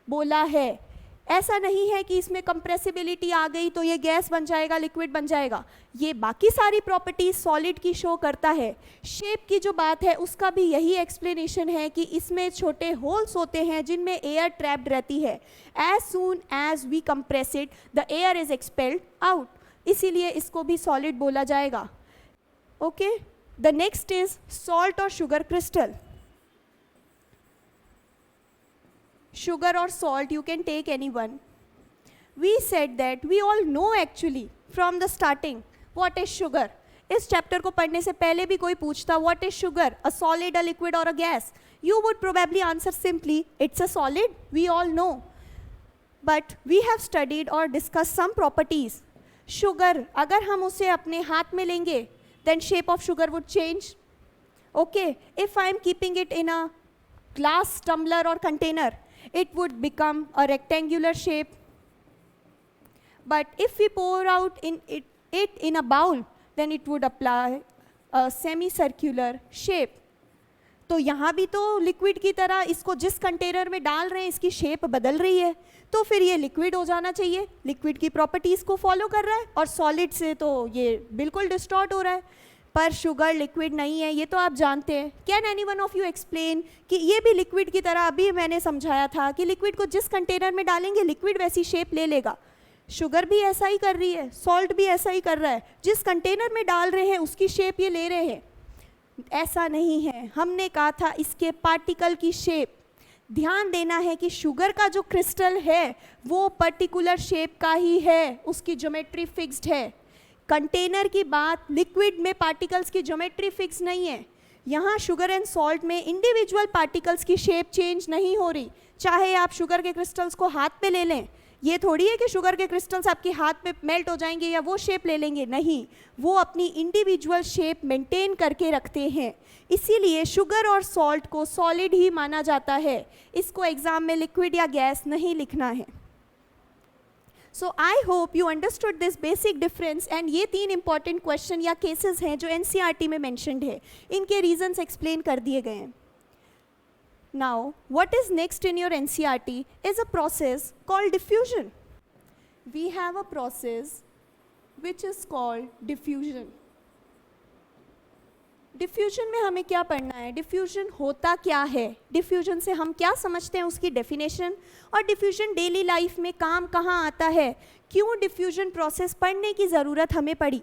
बोला है। ऐसा नहीं है कि इसमें कंप्रेसिबिलिटी आ गई तो ये गैस बन जाएगा, लिक्विड बन जाएगा, ये बाकी सारी प्रॉपर्टीज सॉलिड की शो करता है। शेप की जो बात है उसका भी यही एक्सप्लेनेशन है कि इसमें छोटे होल्स होते हैं जिनमें एयर ट्रैप्ड रहती है, as soon as we compress it the air is expelled out, इसीलिए इसको भी सॉलिड बोला जाएगा। Okay, the next is salt और sugar crystal. Sugar or salt, you can take any one. We said that we all know actually from the starting what is sugar. इस chapter को पढ़ने से पहले भी कोई पूछता what is sugar, a solid, a liquid or a gas, you would probably answer simply it's a solid, we all know. But we have studied or discussed some properties. Sugar, अगर हम उसे अपने हाथ में लेंगे then shape of sugar would change. Okay, if I am keeping it in a glass tumbler or container, it would become a rectangular shape. But if we pour out it in a bowl, then it would apply a semicircular shape. तो यहाँ भी तो liquid की तरह इसको जिस container में डाल रहे हैं इसकी शेप बदल रही है, तो फिर ये लिक्विड हो जाना चाहिए, लिक्विड की प्रॉपर्टीज़ को फॉलो कर रहा है, और सॉलिड से तो ये बिल्कुल डिस्टॉर्ट हो रहा है। पर शुगर लिक्विड नहीं है, ये तो आप जानते हैं। Can any one of you explain कि ये भी लिक्विड की तरह, अभी मैंने समझाया था कि लिक्विड को जिस कंटेनर में डालेंगे लिक्विड वैसी शेप ले लेगा, शुगर भी ऐसा ही कर रही है, सॉल्ट भी ऐसा ही कर रहा है, जिस कंटेनर में डाल रहे हैं उसकी शेप ये ले रहे हैं। ऐसा नहीं है, हमने कहा था इसके पार्टिकल की शेप, ध्यान देना है कि शुगर का जो क्रिस्टल है वो पर्टिकुलर शेप का ही है, उसकी ज्योमेट्री फिक्स्ड है। कंटेनर की बात, लिक्विड में पार्टिकल्स की ज्योमेट्री फिक्स नहीं है। यहाँ शुगर एंड सॉल्ट में इंडिविजुअल पार्टिकल्स की शेप चेंज नहीं हो रही, चाहे आप शुगर के क्रिस्टल्स को हाथ पे ले लें, ये थोड़ी है कि शुगर के क्रिस्टल्स आपके हाथ पे मेल्ट हो जाएंगे या वो शेप ले लेंगे, नहीं, वो अपनी इंडिविजुअल शेप मेंटेन करके रखते हैं, इसीलिए शुगर और सॉल्ट को सॉलिड ही माना जाता है। इसको एग्जाम में लिक्विड या गैस नहीं लिखना है। So I hope you understood this basic difference, and ये 3 इंपॉर्टेंट क्वेश्चन या केसेस हैं जो एनसीईआरटी में मेंशन्ड है, इनके रीजंस एक्सप्लेन कर दिए गए हैं। Now what is next in your NCERT is a process called diffusion. We have a process which is called diffusion. Diffusion में हमें क्या पढ़ना है, डिफ्यूजन होता क्या है, डिफ्यूजन से हम क्या समझते हैं, उसकी डेफिनेशन, और डिफ्यूजन डेली लाइफ में काम कहाँ आता है, क्यों डिफ्यूजन प्रोसेस पढ़ने की ज़रूरत हमें पड़ी।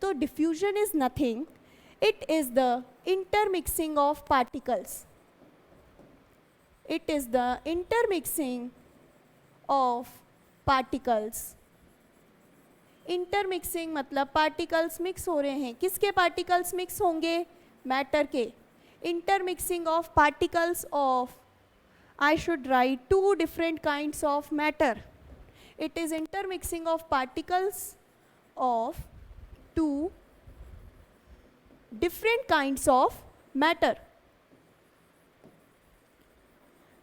तो diffusion is nothing, it is the intermixing of particles, it is the intermixing of particles intermixing मतलब पार्टिकल्स मिक्स हो रहे हैं. किसके पार्टिकल्स मिक्स होंगे? मैटर के. Intermixing of particles of, I should write two different kinds of matter. It is intermixing of particles of two different kinds of matter.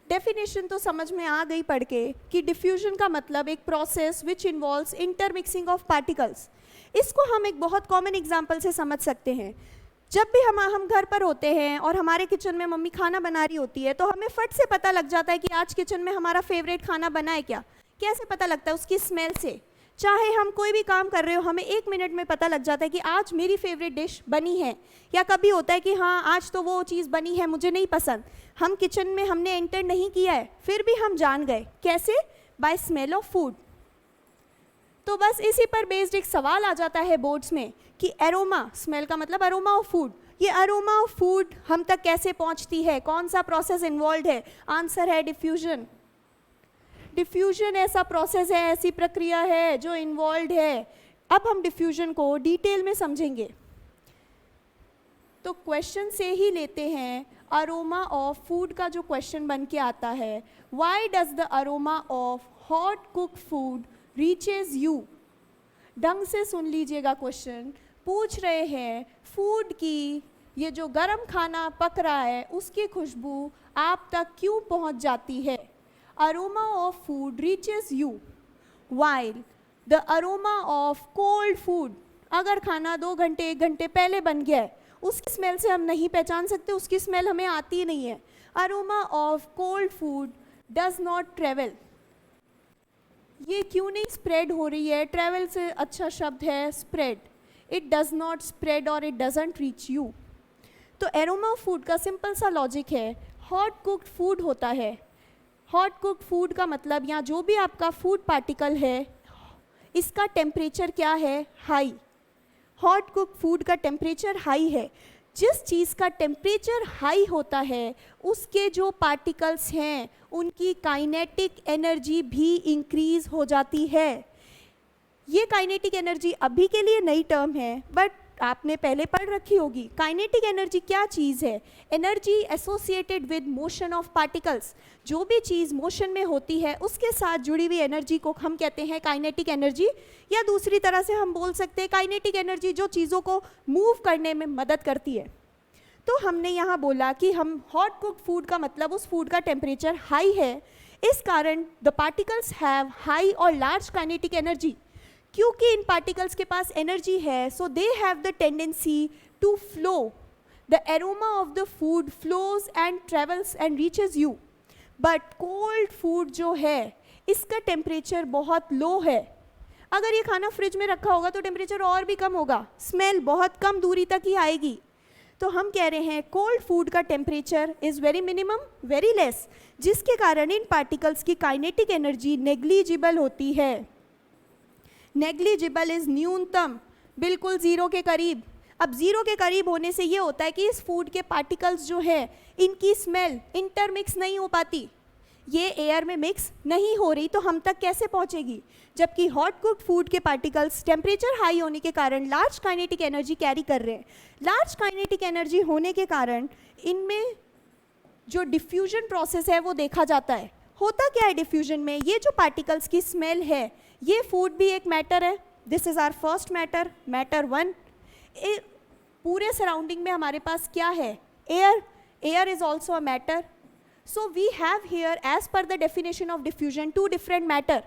Definition तो समझ में आ गई पढ़ के कि डिफ्यूजन का मतलब एक process which involves intermixing of particles. इसको हम एक बहुत कॉमन एग्जांपल से समझ सकते हैं. जब भी हम घर पर होते हैं और हमारे किचन में मम्मी खाना बना रही होती है तो हमें फट से पता लग जाता है कि आज किचन में हमारा फेवरेट खाना बना है क्या. कैसे पता लगता है? उसकी स्मेल से. चाहे हम कोई भी काम कर रहे हो, हमें 1 मिनट में पता लग जाता है कि आज मेरी फेवरेट डिश बनी है. या कभी होता है कि हाँ आज तो वो चीज़ बनी है मुझे नहीं पसंद, हम किचन में हमने एंटर नहीं किया है, फिर भी हम जान गए. कैसे? By smell of food. तो बस इसी पर बेस्ड एक सवाल आ जाता है बोर्ड्स में कि एरोमा, स्मेल का मतलब अरोमा ऑफ फूड. ये अरोमा ऑफ फूड हम तक कैसे पहुंचती है? कौन सा प्रोसेस इन्वॉल्व है? आंसर है डिफ्यूजन. डिफ्यूजन ऐसा प्रोसेस है, ऐसी प्रक्रिया है जो इन्वॉल्व है. अब हम डिफ्यूजन को डिटेल में समझेंगे. तो क्वेश्चन से ही लेते हैं. अरोमा ऑफ फूड का जो क्वेश्चन बन के आता है, why does the aroma of hot cook food reaches you. ढंग से सुन लीजिएगा. क्वेश्चन पूछ रहे हैं फूड की ये जो गरम खाना पक रहा है उसकी खुशबू आप तक क्यों पहुंच जाती है. Aroma of food reaches you while the aroma of cold food. अगर खाना 2 घंटे 1 घंटे पहले बन गया है, उसकी स्मेल से हम नहीं पहचान सकते, उसकी स्मेल हमें आती ही नहीं है. Aroma of cold food does not travel. ये क्यों नहीं स्प्रेड हो रही है? ट्रेवल से अच्छा शब्द है spread. It does not spread और इट डजंट रीच यू. तो एरोमा ऑफ फूड का सिंपल सा लॉजिक है. हॉट कुक्ड फूड होता है. हॉट कुक्ड फूड का मतलब यहाँ जो भी आपका फूड पार्टिकल है इसका टेम्परेचर क्या है? हाई. हॉट कुक्ड फूड का टेम्परेचर हाई है. जिस चीज़ का टेम्परेचर हाई होता है उसके जो पार्टिकल्स हैं उनकी काइनेटिक एनर्जी भी इंक्रीज हो जाती है. ये काइनेटिक एनर्जी अभी के लिए नई टर्म है बट आपने पहले पढ़ रखी होगी. काइनेटिक एनर्जी क्या चीज़ है? Energy associated with motion of particles. जो भी चीज़ मोशन में होती है उसके साथ जुड़ी हुई एनर्जी को हम कहते हैं काइनेटिक एनर्जी. या दूसरी तरह से हम बोल सकते हैं काइनेटिक एनर्जी जो चीज़ों को मूव करने में मदद करती है. तो हमने यहाँ बोला कि हम हॉट कुक्ड फूड का मतलब उस फूड का टेम्परेचर हाई है, इस कारण द पार्टिकल्स हैव हाई और लार्ज काइनेटिक एनर्जी. क्योंकि इन पार्टिकल्स के पास एनर्जी है so they have the tendency to flow. The aroma of the food flows and travels and reaches you. But cold food जो है इसका टेम्परेचर बहुत लो है. अगर ये खाना फ्रिज में रखा होगा तो टेम्परेचर और भी कम होगा, स्मेल बहुत कम दूरी तक ही आएगी. तो हम कह रहे हैं कोल्ड फूड का temperature is very minimum, very less, जिसके कारण इन पार्टिकल्स की काइनेटिक एनर्जी नेग्लिजिबल होती है. नेग्लिजिबल इज़ न्यूनतम, बिल्कुल ज़ीरो के करीब. अब ज़ीरो के करीब होने से ये होता है कि इस फूड के पार्टिकल्स जो है इनकी स्मेल इंटरमिक्स नहीं हो पाती. ये एयर में मिक्स नहीं हो रही तो हम तक कैसे पहुंचेगी? जबकि हॉट कुक्ड फूड के पार्टिकल्स टेम्परेचर हाई होने के कारण लार्ज काइनेटिक एनर्जी कैरी कर रहे हैं. लार्ज काइनेटिक एनर्जी होने के कारण इनमें जो डिफ्यूजन प्रोसेस है वो देखा जाता है. होता क्या है डिफ्यूजन में? ये जो पार्टिकल्स की स्मेल है, ये फूड भी एक मैटर है. This is our first matter, matter 1. पूरे सराउंडिंग में हमारे पास क्या है? Air. Air is also a matter. So we have here as per the definition of diffusion 2 different matter.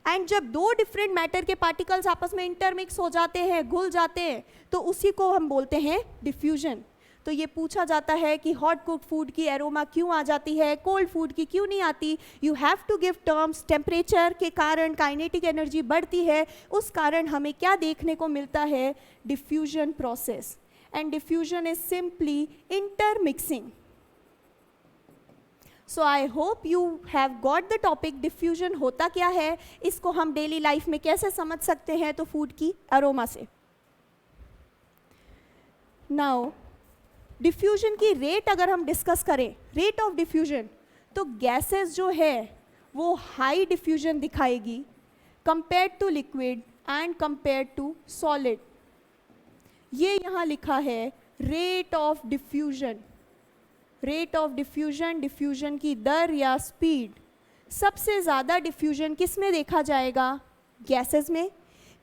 And जब 2 डिफरेंट मैटर के पार्टिकल्स आपस में इंटरमिक्स हो जाते हैं, घुल जाते हैं, तो उसी को हम बोलते हैं डिफ्यूजन. तो ये पूछा जाता है कि हॉट कुक्ड फूड की एरोमा क्यों आ जाती है, कोल्ड फूड की क्यों नहीं आती. You have to give terms. Temperature के कारण काइनेटिक एनर्जी बढ़ती है, उस कारण हमें क्या देखने को मिलता है? Diffusion process. And diffusion is simply intermixing. So I hope you have got the topic. Diffusion होता क्या है, इसको हम डेली लाइफ में कैसे समझ सकते हैं? तो फूड की अरोमा से. नाउ डिफ्यूजन की रेट अगर हम डिस्कस करें, रेट ऑफ डिफ्यूजन, तो गैसेस जो है वो हाई डिफ्यूजन दिखाएगी compared to liquid and compare to solid. ये यहाँ लिखा है rate of diffusion. Rate of diffusion, diffusion की दर या स्पीड। सबसे ज़्यादा डिफ्यूजन किस में देखा जाएगा? गैसेस में।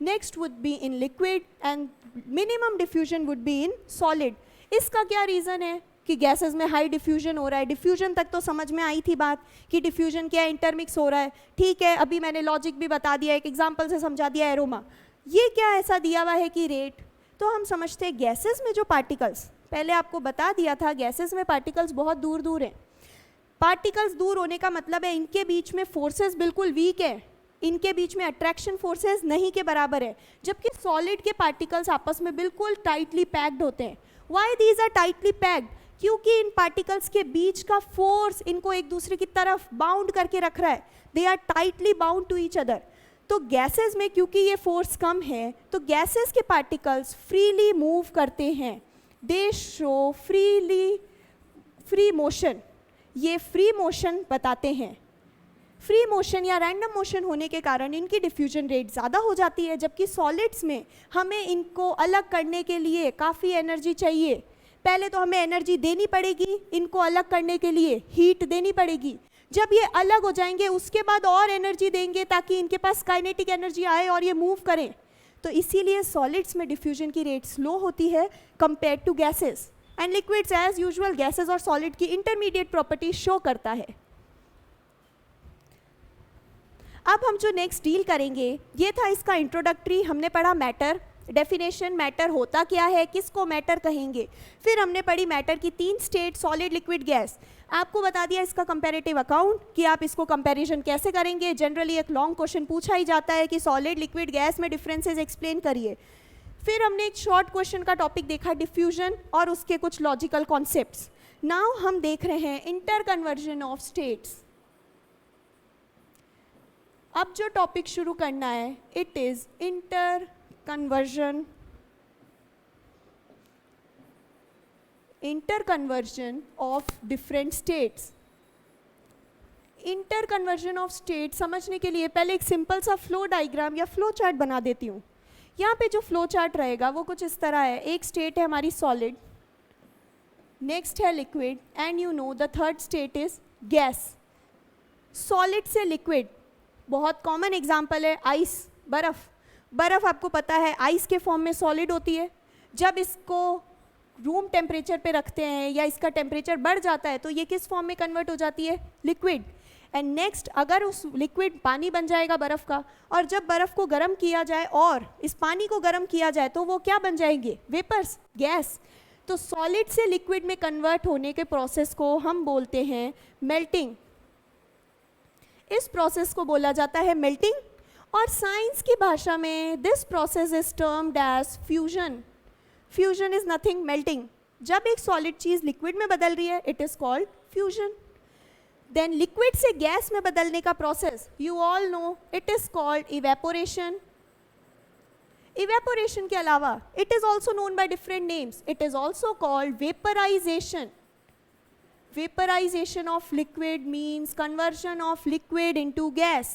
Next would be in liquid and minimum diffusion would be in solid. इसका क्या रीज़न है कि गैसेस में हाई डिफ्यूजन हो रहा है? डिफ्यूजन तक तो समझ में आई थी बात कि डिफ्यूजन क्या है, इंटरमिक्स हो रहा है, ठीक है। अभी मैंने लॉजिक भी बता दिया, एक एग्जांपल से समझा दिया, एरोमा। ये क्या ऐसा दिया हुआ है कि रेट, तो हम समझते हैं गैसेस में जो पार्टिकल्स, पहले आपको बता दिया था गैसेस में पार्टिकल्स बहुत दूर दूर हैं। पार्टिकल्स दूर होने का मतलब है इनके बीच में फोर्सेस बिल्कुल वीक है, इनके बीच में अट्रैक्शन फोर्सेस नहीं के बराबर है, जबकि सॉलिड के पार्टिकल्स आपस में बिल्कुल टाइटली पैक्ड होते हैं। Why these are tightly packed? क्योंकि इन पार्टिकल्स के बीच का फोर्स इनको एक दूसरे की तरफ बाउंड करके रख रहा है। They are tightly bound to each other. तो गैसेस में क्योंकि ये फोर्स कम है, तो गैसेस के पार्टिकल्स फ्रीली मूव करते हैं। दे शो फ्री मोशन। ये फ्री मोशन बताते हैं। फ्री मोशन या रैंडम मोशन होने के कारण इनकी डिफ्यूजन रेट ज़्यादा हो जाती है, जबकि सॉलिड्स में हमें इनको अलग करने के लिए काफ़ी एनर्जी चाहिए। पहले तो हमें एनर्जी देनी पड़ेगी, इनको अलग करने के लिए हीट देनी पड़ेगी। जब ये अलग हो जाएंगे उसके बाद और एनर्जी देंगे ताकि इनके पास काइनेटिक एनर्जी आए और ये मूव करें। तो इसीलिए सॉलिड्स में डिफ्यूजन की रेट स्लो होती है compare to gases. And liquids as usual gases और सॉलिड की इंटरमीडिएट प्रॉपर्टी शो करता है। अब हम जो नेक्स्ट डील करेंगे, ये था इसका इंट्रोडक्टरी। हमने पढ़ा मैटर, डेफिनेशन, मैटर होता क्या है, किसको मैटर कहेंगे। फिर हमने पढ़ी मैटर की 3 स्टेट, सॉलिड, लिक्विड, गैस। आपको बता दिया इसका कंपैरेटिव अकाउंट कि आप इसको कंपैरिजन कैसे करेंगे। जनरली एक लॉन्ग क्वेश्चन पूछा ही जाता है कि सॉलिड, लिक्विड, गैस में डिफरेंसेस एक्सप्लेन करिए। फिर हमने एक शॉर्ट क्वेश्चन का टॉपिक देखा डिफ्यूजन और उसके कुछ लॉजिकल कॉन्सेप्ट्स। नाउ हम देख रहे हैं इंटर कन्वर्जन ऑफ स्टेट्स। अब जो टॉपिक शुरू करना है, it is inter conversion of different states. Inter conversion of state समझने के लिए पहले एक सिंपल सा फ्लो डायग्राम या फ्लो चार्ट बना देती हूँ। यहाँ पे जो फ्लो चार्ट रहेगा वो कुछ इस तरह है। एक स्टेट है हमारी सॉलिड, नेक्स्ट है liquid, and you know the third state is gas. Solid से लिक्विड, बहुत कॉमन एग्जाम्पल है आइस, बर्फ़। बर्फ़ आपको पता है आइस के फॉर्म में सॉलिड होती है। जब इसको रूम टेम्परेचर पे रखते हैं या इसका टेम्परेचर बढ़ जाता है तो ये किस फॉर्म में कन्वर्ट हो जाती है? लिक्विड। एंड नेक्स्ट अगर उस लिक्विड पानी बन जाएगा बर्फ़ का, और जब बर्फ़ को गर्म किया जाए और इस पानी को गर्म किया जाए तो वो क्या बन जाएंगे? Vapours, gas. तो सॉलिड से लिक्विड में कन्वर्ट होने के प्रोसेस को हम बोलते हैं मेल्टिंग। इस प्रोसेस को बोला जाता है मेल्टिंग, और साइंस की भाषा में this process is termed as fusion. Fusion is nothing melting. जब एक सॉलिड चीज़ लिक्विड में बदल रही है, it is called fusion. Then liquid से गैस में बदलने का process, you all know, it is called evaporation. Evaporation के अलावा it is also known by different names. It is also called vaporisation. Vaporization of liquid means conversion of liquid into gas.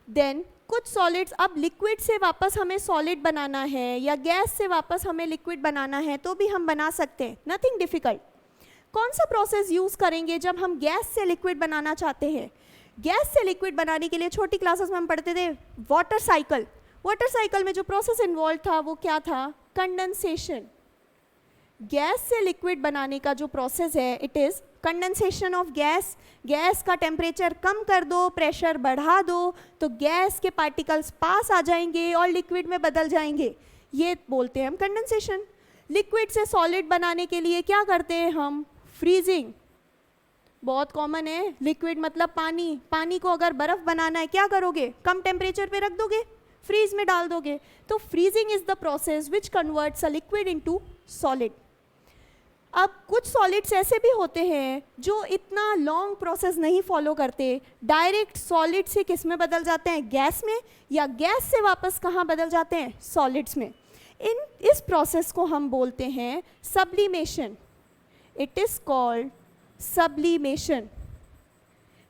Then कुछ solids, अब liquid से वापस हमें solid बनाना है या gas से वापस हमें लिक्विड बनाना है तो भी हम बना सकते हैं, नथिंग डिफिकल्ट। कौन सा प्रोसेस यूज़ करेंगे जब हम गैस से लिक्विड बनाना चाहते हैं? गैस से लिक्विड बनाने के लिए छोटी क्लासेस में हम पढ़ते थे वाटर साइकिल। वाटर साइकिल में जो प्रोसेस इन्वॉल्व था वो क्या था? कंडेंसेशन। गैस से लिक्विड बनाने का जो प्रोसेस है, it is condensation of gas. Gas का टेम्परेचर कम कर दो, प्रेशर बढ़ा दो, तो गैस के पार्टिकल्स पास आ जाएंगे और लिक्विड में बदल जाएंगे। ये बोलते हैं हम कंडेंसेशन। लिक्विड से सॉलिड बनाने के लिए क्या करते हैं हम? फ्रीजिंग। बहुत कॉमन है, लिक्विड मतलब पानी। पानी को अगर बर्फ़ बनाना है क्या करोगे? कम टेम्परेचर पे रख दोगे, फ्रीज में डाल दोगे। तो freezing is the process which converts a liquid into solid. अब कुछ सॉलिड्स ऐसे भी होते हैं जो इतना लॉन्ग प्रोसेस नहीं फॉलो करते, डायरेक्ट सॉलिड से किस में बदल जाते हैं? गैस में, या गैस से वापस कहाँ बदल जाते हैं? सॉलिड्स में। इस प्रोसेस को हम बोलते हैं sublimation. It is called sublimation.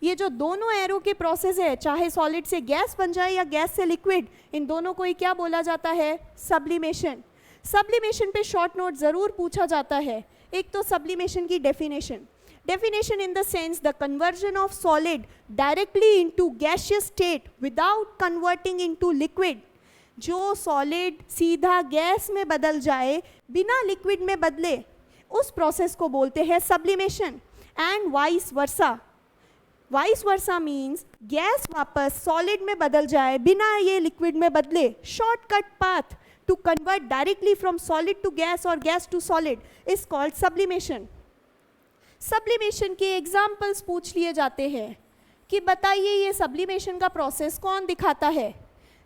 ये जो दोनों एरो के प्रोसेस है, चाहे सॉलिड से गैस बन जाए या गैस से लिक्विड, इन दोनों को ही क्या बोला जाता है? सब्लिमेशन। सब्लिमेशन पे शॉर्ट नोट ज़रूर पूछा जाता है। एक तो सब्लिमेशन की definition, definition in the sense the conversion of solid directly into gaseous state without converting into liquid. जो सॉलिड सीधा गैस में बदल जाए बिना लिक्विड में बदले, उस प्रोसेस को बोलते हैं sublimation. And vice versa, vice versa means gas वापस सॉलिड में बदल जाए बिना ये लिक्विड में बदले, shortcut path to convert directly from solid to gas और gas to solid is called sublimation. Sublimation के एग्जाम्पल्स पूछ लिए जाते हैं कि बताइए ये सब्लिमेशन का प्रोसेस कौन दिखाता है?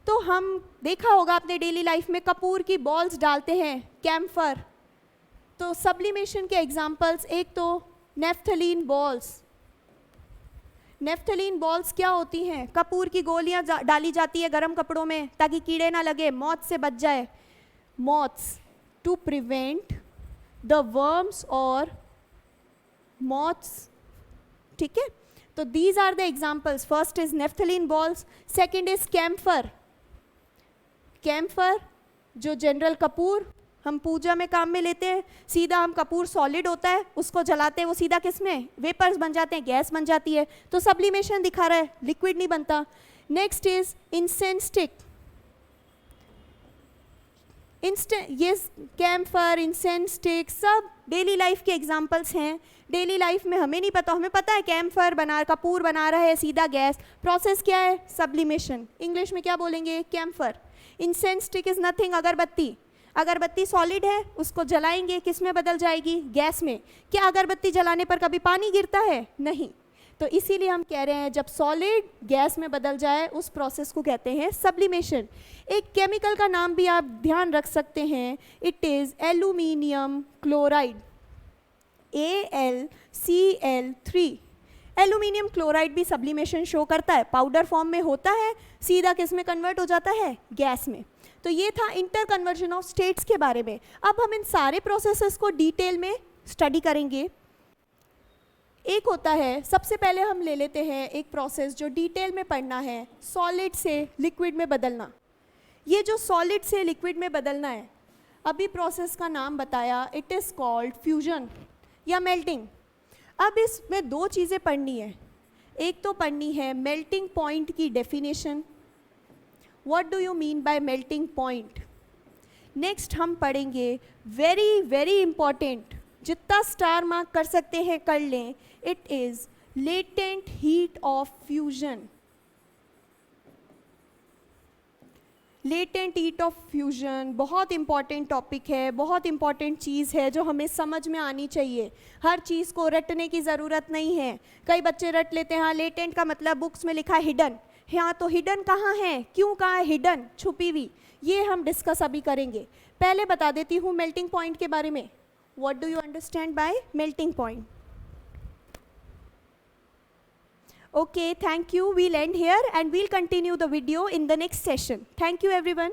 तो हम देखा होगा अपने डेली लाइफ में कपूर की बॉल्स डालते हैं, कैम्फर। तो सब्लिमेशन के एग्जाम्पल्स, एक तो नेफ्थलीन बॉल्स। नेफ्थलीन बॉल्स क्या होती हैं? कपूर की गोलियां डाली जाती है गर्म कपड़ों में ताकि कीड़े ना लगे, मौत से बच जाए, moths, to prevent the worms और मॉथ्स। ठीक है, तो these are the examples. First is naphthalene balls, second is camphor. Camphor जो जनरल कपूर हम पूजा में काम में लेते हैं, सीधा हम कपूर सॉलिड होता है उसको जलाते हैं, वो सीधा किस में? वेपर्स बन जाते हैं, गैस बन जाती है। तो सब्लिमेशन दिखा रहा है, लिक्विड नहीं बनता। Next is incense stick. ये कैम्फर, इंसेंस स्टिक सब डेली लाइफ के एग्जाम्पल्स हैं। डेली लाइफ में हमें नहीं पता, हमें पता है कैम्फर बना, कपूर बना रहा है सीधा गैस, प्रोसेस क्या है? सब्लिमेशन। इंग्लिश में क्या बोलेंगे? Camphor. Incense stick is nothing, अगरबत्ती। अगरबत्ती सॉलिड है, उसको जलाएंगे, किस में बदल जाएगी? गैस में। क्या अगरबत्ती जलाने पर कभी पानी गिरता है? नहीं। तो इसीलिए हम कह रहे हैं जब सॉलिड गैस में बदल जाए उस प्रोसेस को कहते हैं सब्लिमेशन। एक केमिकल का नाम भी आप ध्यान रख सकते हैं, it is aluminium chloride, AlCl3। Aluminium chloride भी सब्लिमेशन शो करता है, पाउडर फॉर्म में होता है, सीधा किस में कन्वर्ट हो जाता है? गैस में। तो ये था इंटर कन्वर्जन ऑफ स्टेट्स के बारे में। अब हम इन सारे प्रोसेसेस को डिटेल में स्टडी करेंगे। एक होता है, सबसे पहले हम ले लेते हैं एक प्रोसेस जो डिटेल में पढ़ना है, सॉलिड से लिक्विड में बदलना। ये जो सॉलिड से लिक्विड में बदलना है, अभी प्रोसेस का नाम बताया, इट इज़ कॉल्ड फ्यूजन या मेल्टिंग। अब इसमें दो चीज़ें पढ़नी है। एक तो पढ़नी है मेल्टिंग पॉइंट की definition, what do you mean bye melting point. Next हम पढ़ेंगे वेरी वेरी इंपॉर्टेंट, जितना स्टार मार्क कर सकते हैं कर लें, it is latent heat of fusion. Latent heat of fusion बहुत इंपॉर्टेंट टॉपिक है, बहुत इंपॉर्टेंट चीज़ है जो हमें समझ में आनी चाहिए। हर चीज़ को रटने की ज़रूरत नहीं है। कई बच्चे रट लेते हैं, हाँ लेटेंट का मतलब बुक्स में लिखा है हिडन। हाँ तो हिडन कहाँ है, क्यों कहाँ है हिडन, छुपी हुई, ये हम डिस्कस अभी करेंगे। पहले बता देती हूँ मेल्टिंग पॉइंट के बारे में। What do you understand by melting point? Okay, thank you. We'll end here and we'll continue the video in the next session. Thank you everyone.